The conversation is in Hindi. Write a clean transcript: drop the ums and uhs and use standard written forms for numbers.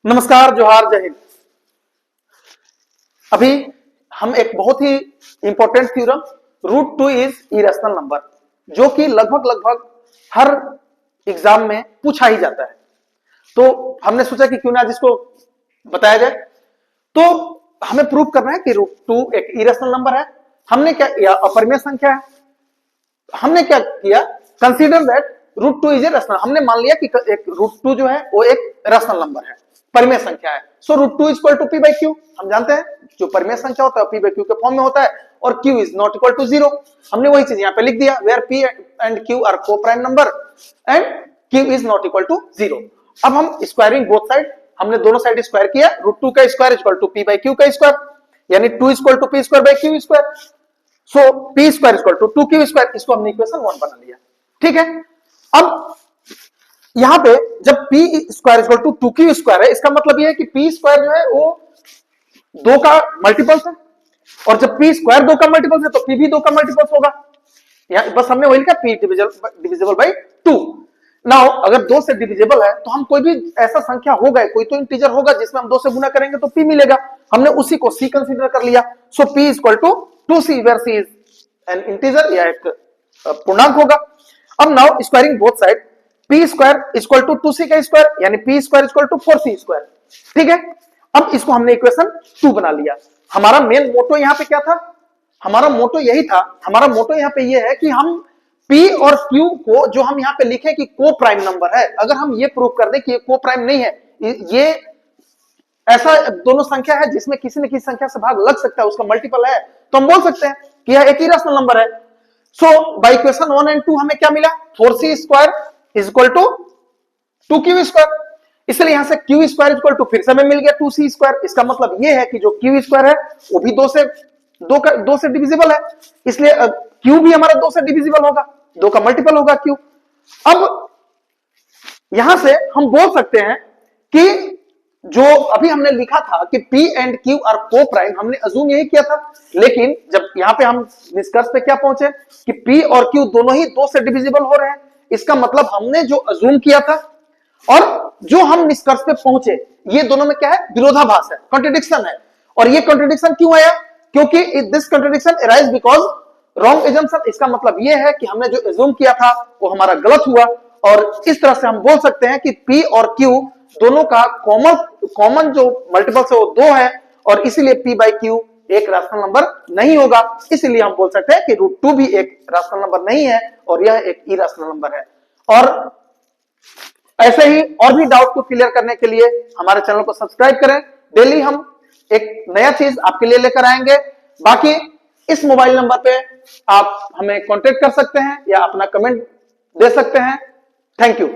नमस्कार, जोहार, जय हिंद। अभी हम एक बहुत ही important theorem root two is irrational number, जो कि लगभग हर एग्जाम में पूछा ही जाता है। तो हमने सोचा कि क्यों ना आज इसको बताया जाए। तो हमें प्रूव करना है कि रूट टू एक इरेशनल नंबर है। हमने क्या किया, अपरिमेय संख्या है। हमने क्या किया, consider that root two is a rational. हमने मान लिया कि एक रूट टू जो है वो एक रेशनल नंबर है, परिमेय संख्या है। So root two is equal to P by Q. हम जानते हैं जो परिमेय संख्या होता है पी बाई क्यू के फॉर्म में होता है, और Q is not equal to zero. हमने वही चीज यहाँ पे लिख दिया, where P and Q are coprime number and Q is not equal to zero. अब हम स्क्वायरिंग बोथ साइड, हमने दोनों साइड स्क्वायर किया। रूट टू का square equal to P by q का स्क्वायर, यानी two equal to p square by q square. So p square equal to two q square. इसको हमने इक्वेशन 1 बना लिया। ठीक है, अब यहां पे जब p square equal to two q square है, इसका मतलब यह है कि पी स्क्वायर जो है वो 2 का मल्टीपल्स है, और जब पी स्क्वायर 2 का मल्टीपल्स है तो पी भी 2 का मल्टीपल्स होगा। बस हमने वही लिखा, पी डिविजिबल बाई 2। नाउ अगर 2 से डिविजिबल है तो हम कोई भी ऐसा संख्या होगा, कोई तो इंटीजर होगा जिसमें हम 2 से गुना करेंगे तो पी मिलेगा। हमने उसी को सी कंसीडर कर लिया। So P equal to 2c, where C is an integer या एक पूर्णांक होगा। अब now squaring both side, P square equal to 2c का स्क्वायर, यानी P square equal to 4c square. ठीक है, अब इसको हमने इक्वेशन 2 बना लिया। हमारा मेन मोटो यहां पे क्या था, हमारा मोटो यही था। हमारा मोटो यहां पे ये है कि हम P और Q को जो हम यहां पे लिखे कि को प्राइम नंबर है, अगर हम ये प्रूव कर दें कि ये को प्राइम नहीं है, ये ऐसा दोनों संख्या है जिसमें किसी न किसी संख्या से भाग लग सकता है, उसका मल्टीपल है, तो हम बोल सकते हैं कि यह एक ही रेशनल नंबर है। सो बाय इक्वेशन 1 एंड 2 हमें क्या मिला, 4c square is equal to 2q square. इसलिए यहां से q स्क्वायर इक्वल टू फिर से हमें मिल गया 2c स्क्वायर। इसका मतलब यह है कि जो q स्क्वायर है वो भी 2 से डिविजिबल है, इसलिए q भी हमारा 2 से डिविजिबल होगा, 2 का मल्टीपल होगा q। अब यहां से हम बोल सकते हैं कि जो अभी हमने लिखा था कि P एंड Q आर को प्राइम, हमने अजूम यही किया था, लेकिन जब यहां पे हम निष्कर्ष पे क्या पहुंचे कि P और Q दोनों ही 2 से डिविजिबल हो रहे हैं। इसका मतलब हमने जो अजूम किया था और जो हम निष्कर्ष पे पहुंचे, ये दोनों में क्या है, विरोधाभास है, कॉन्ट्रडिक्शन है। और ये कॉन्ट्रडिक्शन क्यों आया, क्योंकि this contradiction arise because wrong assumption. इसका मतलब ये है कि हमने जो अजूम किया था वो हमारा गलत हुआ, और इस तरह से हम बोल सकते हैं कि P और Q दोनों का कॉमन जो मल्टीपल्स है वो 2 है, और इसीलिए P बाई Q एक रेशनल नंबर नहीं होगा। इसलिए हम बोल सकते हैं कि रूट 2 भी एक रेशनल नंबर नहीं है और यह एक इरेशनल नंबर है। और ऐसे ही और भी डाउट को क्लियर करने के लिए हमारे चैनल को सब्सक्राइब करें। डेली हम एक नया चीज आपके लिए लेकर आएंगे। बाकी इस मोबाइल नंबर पे आप हमें कांटेक्ट कर सकते हैं या अपना कमेंट दे सकते हैं। Thank you.